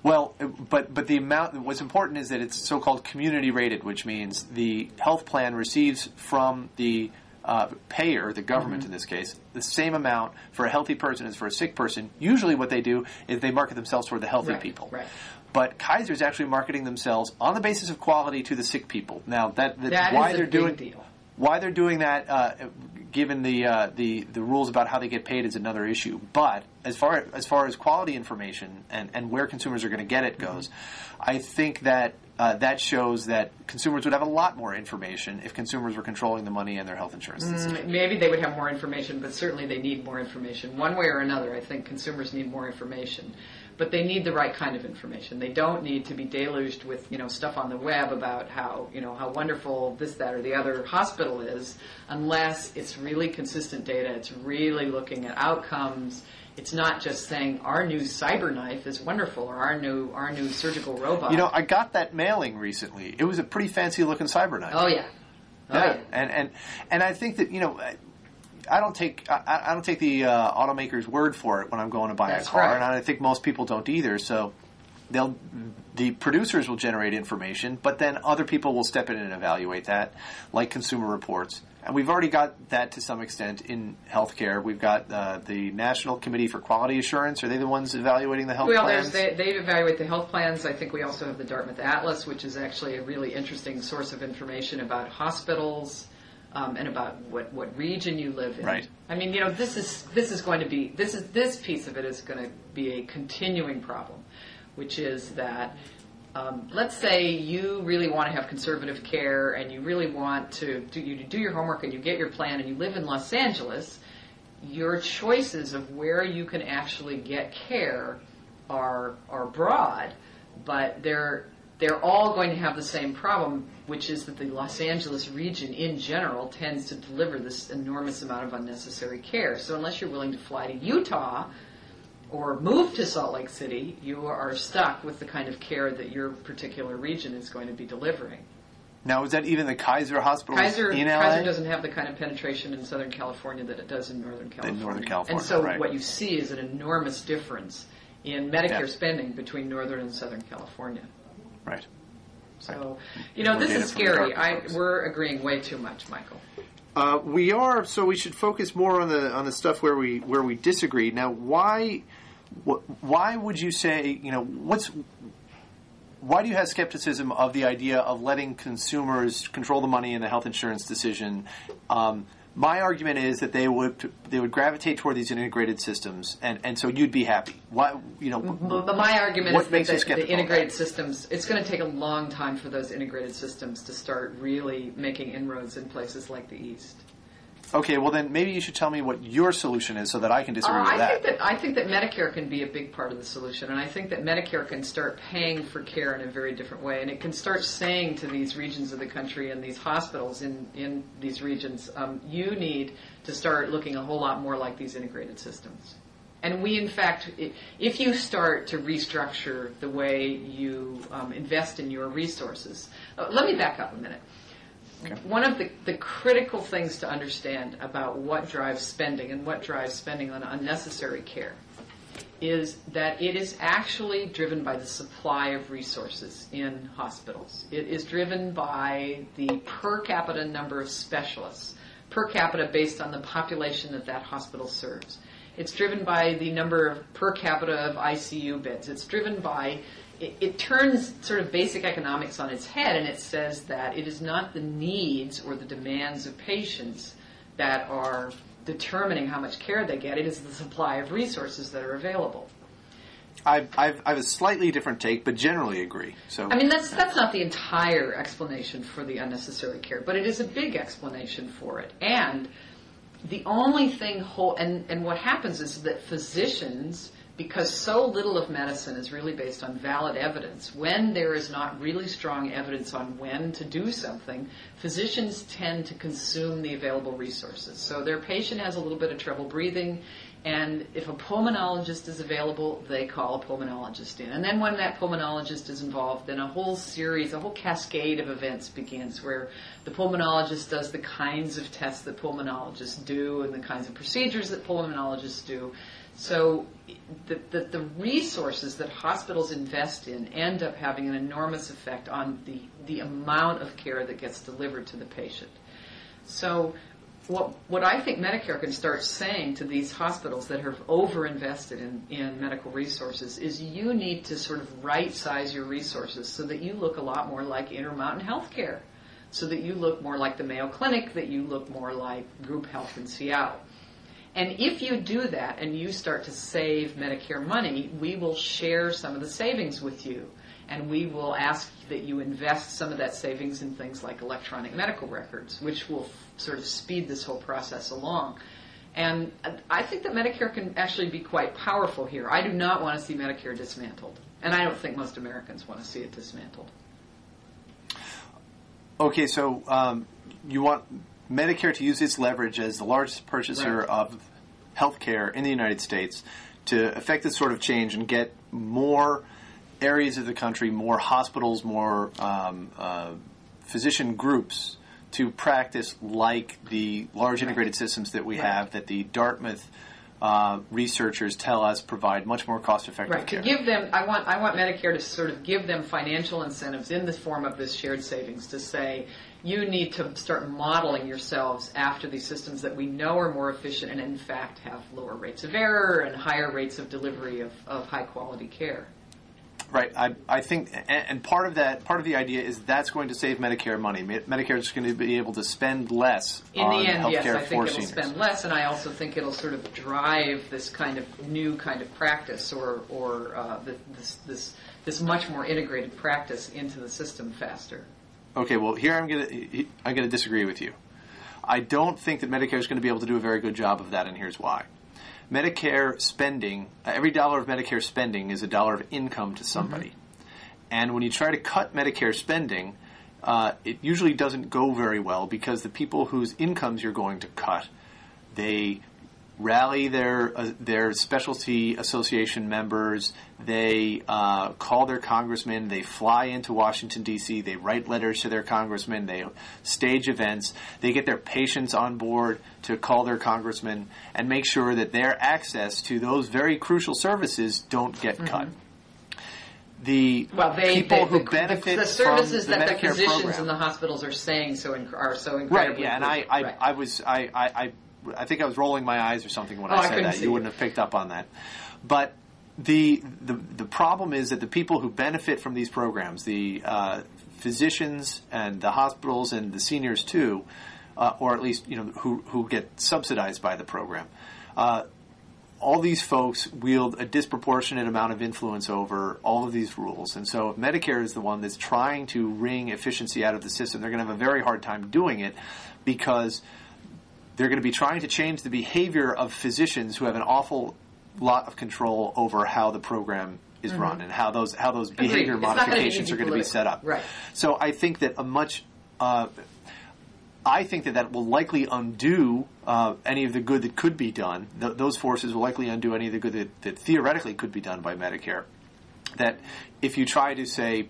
Well, but the amount... What's important is that it's so-called community-rated, which means the health plan receives from the... payer, the government in this case, the same amount for a healthy person as for a sick person. Usually what they do is they market themselves toward the healthy people. Right. But Kaiser is actually marketing themselves on the basis of quality to the sick people. Now, that why is they're a doing big deal. Why they're doing that, given the rules about how they get paid, is another issue. But as far as quality information and where consumers are going to get it goes, I think that that shows that consumers would have a lot more information if consumers were controlling the money and their health insurance decision. Maybe they would have more information, but certainly they need more information. One way or another, I think consumers need more information. but they need the right kind of information. They don't need to be deluged with, stuff on the web about how wonderful this, that, or the other hospital is, unless it's really consistent data. It's really looking at outcomes. It's not just saying our new cyber knife is wonderful or our new surgical robot. I got that mailing recently. It was a pretty fancy looking cyber knife. Oh yeah. Yeah. And I think that I don't take the automaker's word for it when I'm going to buy a car, right. and I think most people don't either. So the producers will generate information, but then other people will step in and evaluate that, like Consumer Reports. And we've already got that to some extent in healthcare. We've got the National Committee for Quality Assurance. Are they the ones evaluating the health plans? They evaluate the health plans. I think we also have the Dartmouth Atlas, which is actually a really interesting source of information about hospitals. And about what region you live in. Right. I mean, this piece of it is going to be a continuing problem, which is that let's say you really want to have conservative care and you really want to do your homework and you get your plan and you live in Los Angeles. Your choices of where you can actually get care are broad, but they're all going to have the same problem, which is that the Los Angeles region in general tends to deliver this enormous amount of unnecessary care. So unless you're willing to fly to Utah or move to Salt Lake City, you are stuck with the kind of care that your particular region is going to be delivering. Now, is that even the Kaiser hospital in LA? Kaiser doesn't have the kind of penetration in Southern California that it does in Northern California. And so what you see is an enormous difference in Medicare spending between Northern and Southern California. Right. So, this is scary. We're agreeing way too much, Michael. We are. So we should focus more on the stuff where we disagree. Now, why would you say? Why do you have skepticism of the idea of letting consumers control the money in the health insurance decision? My argument is that they would gravitate toward these integrated systems, and so you'd be happy. Why, But my argument is that the integrated systems, it's going to take a long time for those integrated systems to start really making inroads in places like the East. Okay, well then maybe you should tell me what your solution is so that I can disagree with that. I think that Medicare can be a big part of the solution, and I think that Medicare can start paying for care in a very different way, and it can start saying to these regions of the country and these hospitals in these regions, you need to start looking a whole lot more like these integrated systems. And we, in fact, if you start to restructure the way you invest in your resources, let me back up a minute. Okay. One of the critical things to understand about what drives spending and what drives spending on unnecessary care is that it is actually driven by the supply of resources in hospitals. It is driven by the per capita number of specialists, per capita based on the population that hospital serves. It's driven by the number of per capita of ICU beds. It's driven by it turns sort of basic economics on its head, and it says that it is not the needs or the demands of patients that are determining how much care they get. It is the supply of resources that are available. I have a slightly different take, but generally agree. So I mean, that's not the entire explanation for the unnecessary care, but it is a big explanation for it. And the only thing and what happens is that physicians, because so little of medicine is really based on valid evidence, when there is not really strong evidence on when to do something, physicians tend to consume the available resources. So their patient has a little bit of trouble breathing, and if a pulmonologist is available, they call a pulmonologist in. And then when that pulmonologist is involved, then a whole cascade of events begins where the pulmonologist does the kinds of tests that pulmonologists do and the kinds of procedures that pulmonologists do. So the resources that hospitals invest in end up having an enormous effect on the amount of care that gets delivered to the patient. So what I think Medicare can start saying to these hospitals that have overinvested in medical resources is you need to sort of right-size your resources so that you look a lot more like Intermountain Healthcare, so that you look more like the Mayo Clinic, that you look more like Group Health in Seattle. And if you do that and you start to save Medicare money, we will share some of the savings with you. And we will ask that you invest some of that savings in things like electronic medical records, which will sort of speed this whole process along. And I think that Medicare can actually be quite powerful here. I do not want to see Medicare dismantled. And I don't think most Americans want to see it dismantled. Okay, so you want Medicare to use its leverage as the largest purchaser of health care in the United States to effect this sort of change and get more areas of the country, more hospitals, more physician groups to practice like the large integrated systems that we have, that the Dartmouth researchers tell us provide much more cost-effective care. To give them, I want Medicare to sort of give them financial incentives in the form of this shared savings to say, you need to start modeling yourselves after these systems that we know are more efficient and in fact have lower rates of error and higher rates of delivery of high-quality care. Right. I think, and part of the idea is that's going to save Medicare money. Medicare is going to be able to spend less on healthcare for seniors. In the end, yes, I think it'll spend less, and I also think it'll sort of drive this kind of new kind of practice or this much more integrated practice into the system faster. Okay. Well, here I'm going to disagree with you. I don't think that Medicare is going to be able to do a very good job of that, and here's why. Medicare spending, every dollar of Medicare spending is a dollar of income to somebody. And when you try to cut Medicare spending, it usually doesn't go very well because the people whose incomes you're going to cut, they rally their specialty association members, they call their congressmen, they fly into Washington, D.C., they write letters to their congressmen, they stage events, they get their patients on board to call their congressmen and make sure that their access to those very crucial services don't get cut. People who benefit the services from the that Medicare the physicians program. in the hospitals are saying are so incredibly Right, yeah, and I think I was rolling my eyes or something when I said that. You wouldn't have picked up on that. But the problem is that the people who benefit from these programs, the physicians and the hospitals and the seniors too, or at least who get subsidized by the program, all these folks wield a disproportionate amount of influence over all of these rules. And so if Medicare is the one that's trying to wring efficiency out of the system, they're going to have a very hard time doing it because they're going to be trying to change the behavior of physicians who have an awful lot of control over how the program is run and how those behavior modifications are going to be set up. Right. So I think that I think that will likely undo any of the good that could be done. Those forces will likely undo any of the good that theoretically could be done by Medicare. That if you try to say,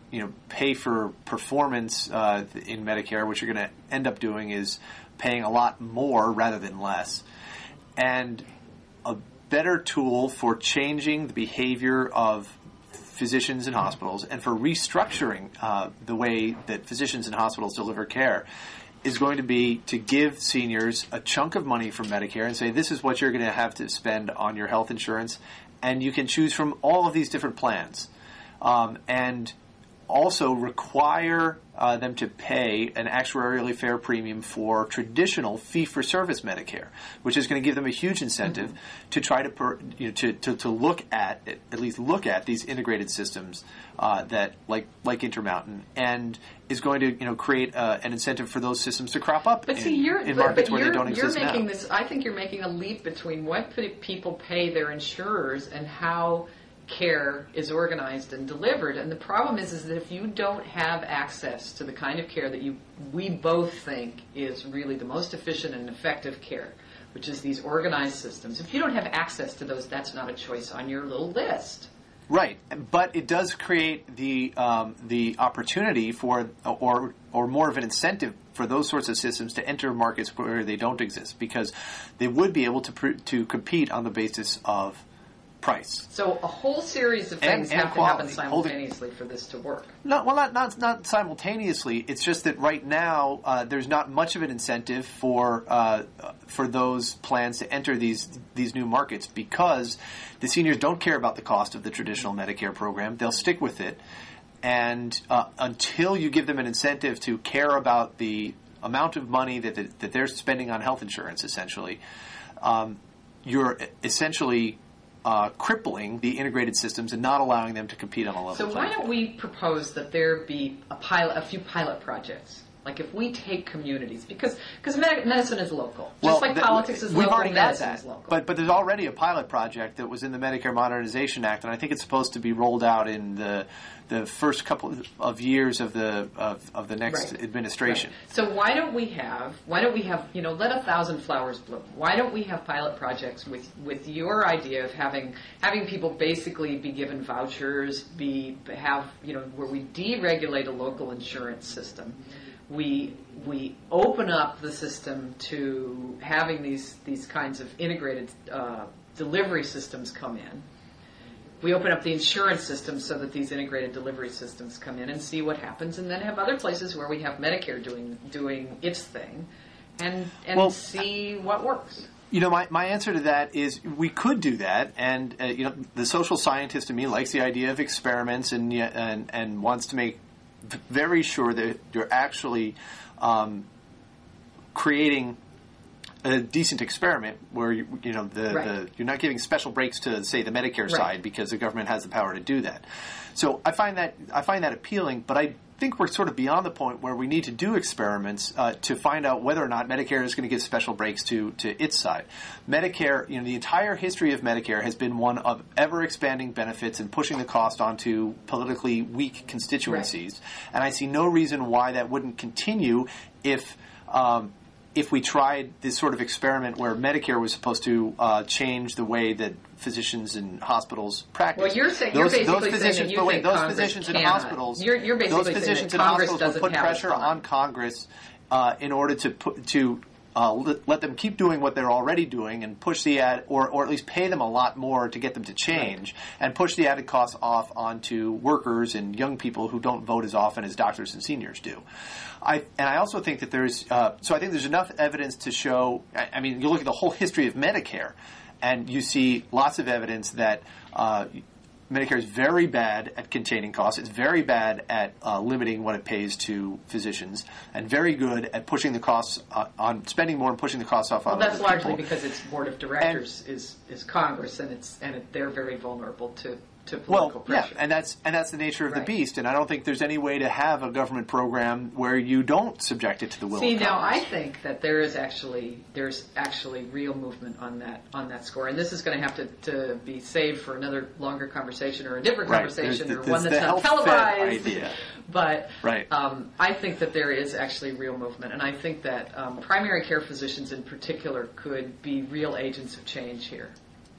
pay for performance in Medicare, what you're going to end up doing is paying a lot more rather than less. And a better tool for changing the behavior of physicians and hospitals and for restructuring the way that physicians and hospitals deliver care is going to be to give seniors a chunk of money from Medicare and say, this is what you're going to have to spend on your health insurance, and you can choose from all of these different plans. And also require them to pay an actuarially fair premium for traditional fee-for-service Medicare, which is going to give them a huge incentive to try to look at least look at these integrated systems that like Intermountain, and is going to create an incentive for those systems to crop up in markets where they don't exist now. I think you're making a leap between what people pay their insurers and how care is organized and delivered. And the problem is that if you don't have access to the kind of care that we both think is really the most efficient and effective care, which is these organized systems, if you don't have access to those, that's not a choice on your little list. Right, but it does create the opportunity for or more of an incentive for those sorts of systems to enter markets where they don't exist, because they would be able to compete on the basis of price. So a whole series of things have to happen simultaneously for this to work. Not simultaneously. It's just that right now there's not much of an incentive for those plans to enter these new markets, because the seniors don't care about the cost of the traditional Medicare program. They'll stick with it, and until you give them an incentive to care about the amount of money that they're spending on health insurance, essentially, you're essentially crippling the integrated systems and not allowing them to compete on a level playing field. So why don't we propose that there be a few pilot projects Like if we take communities, because medicine is local, just like politics is we've local, already got medicine that. is local. But there's already a pilot project that was in the Medicare Modernization Act, and I think it's supposed to be rolled out in the first couple of years of the next administration. Right. So why don't we have let 1,000 flowers bloom? Why don't we have pilot projects with your idea of having people basically be given vouchers, where we deregulate a local insurance system. We open up the system to having these kinds of integrated delivery systems come in. We open up the insurance system so that these integrated delivery systems come in and see what happens, and then have other places where we have Medicare doing its thing, and see what works. My answer to that is we could do that, and the social scientist in me likes the idea of experiments and wants to make very sure that you're actually creating a decent experiment where you're not giving special breaks to, say, the Medicare side because the government has the power to do that. So I find that appealing, but I think we're sort of beyond the point where we need to do experiments to find out whether or not Medicare is going to give special breaks to its side. Medicare, the entire history of Medicare has been one of ever-expanding benefits and pushing the cost onto politically weak constituencies. Right. And I see no reason why that wouldn't continue if we tried this sort of experiment where Medicare was supposed to change the way that physicians and hospitals practice. Well, you're basically saying that you think those Congress physicians in cannot. hospitals, You're basically those physicians saying that in Congress hospitals will put pressure on Congress in order to let them keep doing what they're already doing and push the or at least pay them a lot more to get them to change and push the added costs off onto workers and young people who don't vote as often as doctors and seniors do. I also think that there's enough evidence to show. I mean, you look at the whole history of Medicare, and you see lots of evidence that Medicare is very bad at containing costs. It's very bad at limiting what it pays to physicians, and very good at pushing the costs on spending more and pushing the costs off on other people. Well, that's largely because its board of directors is Congress, and they're very vulnerable to political pressure. Yeah, and that's the nature of the beast. And I don't think there's any way to have a government program where you don't subject it to the will of Congress. Now I think that there's actually real movement on that score, and this is going to have to be saved for another longer conversation or a different conversation or one that's not televised. Idea. But I think that there is actually real movement, and I think that primary care physicians in particular could be real agents of change here.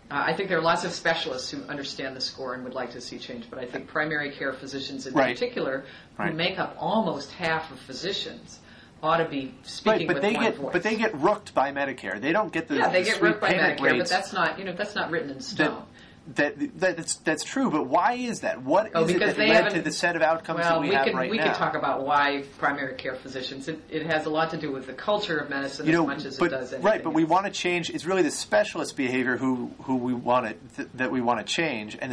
I think there are lots of specialists who understand the score and would like to see change, but I think primary care physicians in particular, who make up almost half of physicians, ought to be speaking with one voice. But they get rooked by Medicare. They don't get the they get rooked by Medicare, rates. but that's not written in stone. That's true, but why is that? What is it that led to the set of outcomes that we have right now? We can talk about why primary care physicians. It has a lot to do with the culture of medicine as much as it does anything else. But we want to change. It's really the specialist behavior who we want that we want to change, and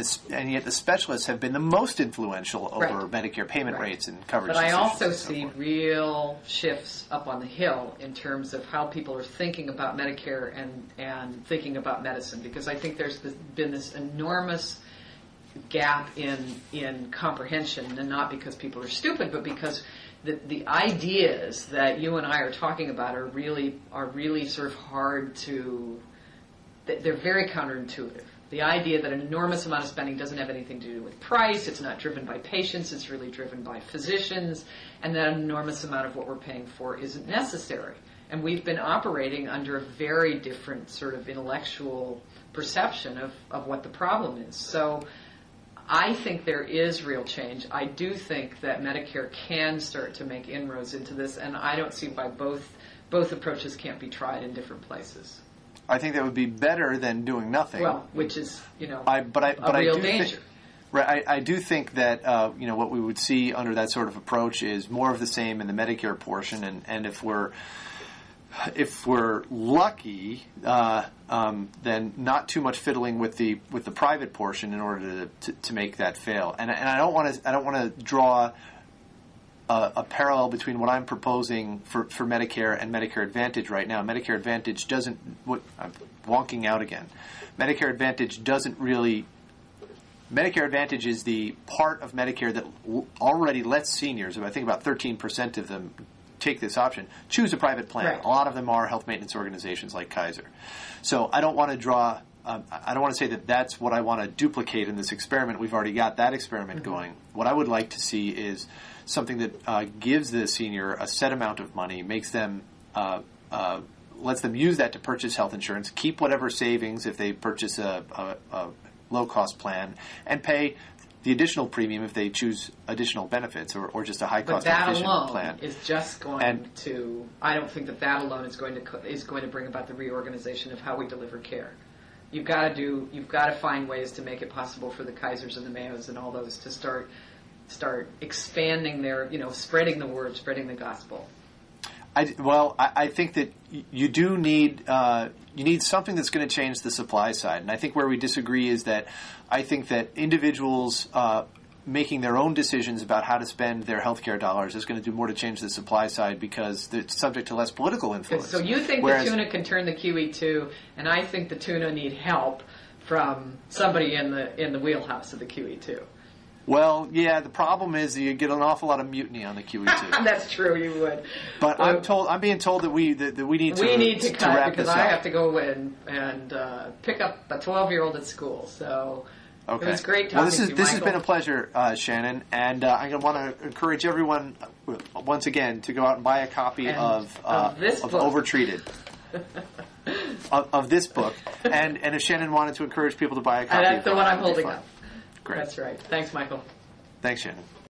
yet the specialists have been the most influential over Medicare payment rates and coverage. But I also see real shifts up on the Hill in terms of how people are thinking about Medicare and thinking about medicine, because I think there's been this enormous gap in comprehension, and not because people are stupid, but because the ideas that you and I are talking about are really sort of hard to. They're very counterintuitive. The idea that an enormous amount of spending doesn't have anything to do with price, it's not driven by patients, it's really driven by physicians, and that an enormous amount of what we're paying for isn't necessary. And we've been operating under a very different sort of intellectual perception of what the problem is. So I think there is real change. I do think that Medicare can start to make inroads into this, and I don't see why both approaches can't be tried in different places. I think that would be better than doing nothing. Well, which is, a real danger. I do think that what we would see under that sort of approach is more of the same in the Medicare portion, and if we're lucky, then not too much fiddling with the private portion in order to make that fail. And I don't want to draw a parallel between what I'm proposing for Medicare and Medicare Advantage right now. Medicare Advantage doesn't. I'm wonking out again. Medicare Advantage doesn't really. Medicare Advantage is the part of Medicare that already lets seniors, I think about 13% of them, take this option, choose a private plan. Right. A lot of them are health maintenance organizations like Kaiser. So I don't want to draw. I don't want to say that that's what I want to duplicate in this experiment. We've already got that experiment going. What I would like to see is something that gives the senior a set amount of money, makes them lets them use that to purchase health insurance, keep whatever savings if they purchase a low-cost plan, and pay the additional premium if they choose additional benefits or just a high-cost efficient plan. But that alone is just going to. I don't think that alone is going to bring about the reorganization of how we deliver care. You've got to find ways to make it possible for the Kaisers and the Mayos and all those to start expanding their, spreading the word, spreading the gospel. I think that you do need something that's going to change the supply side, and I think where we disagree is that I think that individuals making their own decisions about how to spend their healthcare dollars is going to do more to change the supply side because it's subject to less political influence. So you think the tuna can turn the QE2, and I think the tuna need help from somebody in the wheelhouse of the QE2. Well, yeah, the problem is you get an awful lot of mutiny on the QE2. That's true, you would. But I'm being told that we need to cut wrap because this I up. have to go in and pick up a 12-year-old at school. So okay. It was great talking to you, This has Michael. been a pleasure, Shannon, and I want to encourage everyone once again to go out and buy a copy of Overtreated. of this book, and if Shannon wanted to encourage people to buy a copy, that's the one I'm holding up. Great. That's right. Thanks, Michael. Thanks, Shannon.